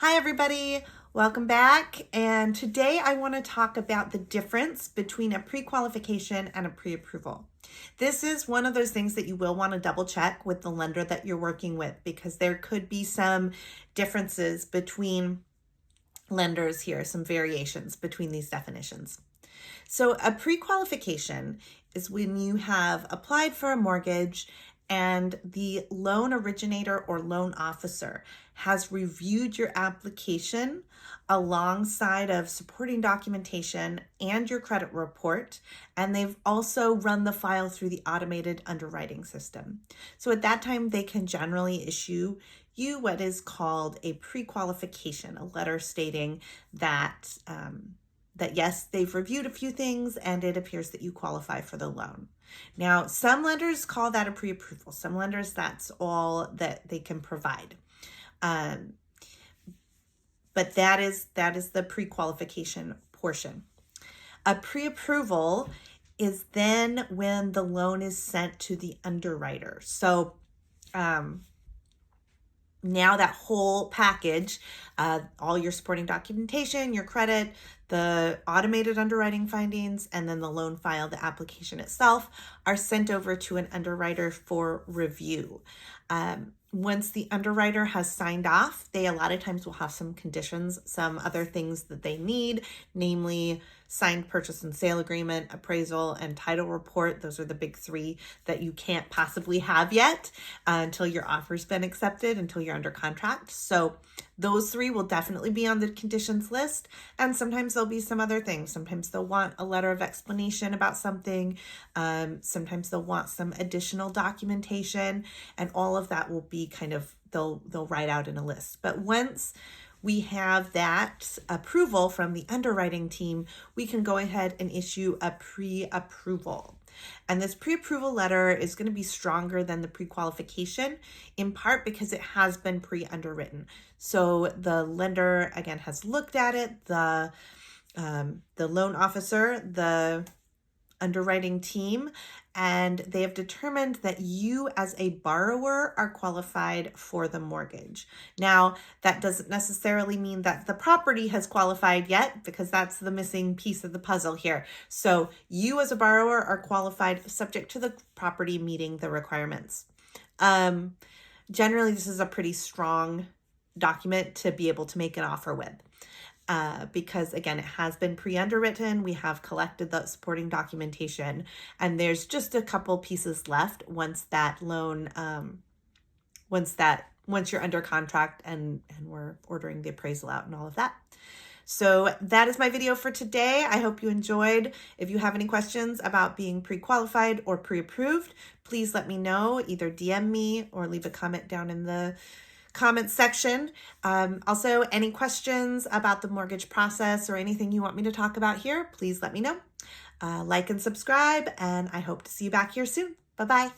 Hi everybody, welcome back. And today I want to talk about the difference between a pre-qualification and a pre-approval. This is one of those things that you will want to double check with the lender that you're working with because there could be some differences between lenders here, some variations between these definitions. So a pre-qualification is when you have applied for a mortgage and the loan originator or loan officer has reviewed your application alongside of supporting documentation and your credit report, and they've also run the file through the automated underwriting system. So at that time, they can generally issue you what is called a pre-qualification, a letter stating that yes, they've reviewed a few things and it appears that you qualify for the loan. Now, some lenders call that a pre-approval. Some lenders, that's all that they can provide. But that is the pre-qualification portion. A pre-approval is then when the loan is sent to the underwriter. So now that whole package, all your supporting documentation, your credit, the automated underwriting findings, and then the loan file, the application itself, are sent over to an underwriter for review. Once the underwriter has signed off, they a lot of times will have some conditions, some other things that they need, namely signed purchase and sale agreement, appraisal, and title report. Those are the big three that you can't possibly have yet until your offer's been accepted, until you're under contract. So those three will definitely be on the conditions list. And sometimes there'll be some other things. Sometimes they'll want a letter of explanation about something. Sometimes they'll want some additional documentation, and all of that will be kind of, they'll write out in a list. But once we have that approval from the underwriting team, we can go ahead and issue a pre-approval. And this pre-approval letter is going to be stronger than the pre-qualification, in part because it has been pre-underwritten. So the lender, again, has looked at it, the loan officer, the underwriting team, and they have determined that you as a borrower are qualified for the mortgage. Now, that doesn't necessarily mean that the property has qualified yet, because that's the missing piece of the puzzle here. So you as a borrower are qualified subject to the property meeting the requirements. Generally, this is a pretty strong document to be able to make an offer with. Because again, it has been pre-underwritten, we have collected the supporting documentation, and there's just a couple pieces left once that loan, once you're under contract and we're ordering the appraisal out and all of that. So that is my video for today. I hope you enjoyed. If you have any questions about being pre-qualified or pre-approved, please let me know, either DM me or leave a comment down in the comment section. Also, any questions about the mortgage process or anything you want me to talk about here, please let me know. Like and subscribe, and I hope to see you back here soon. Bye-bye.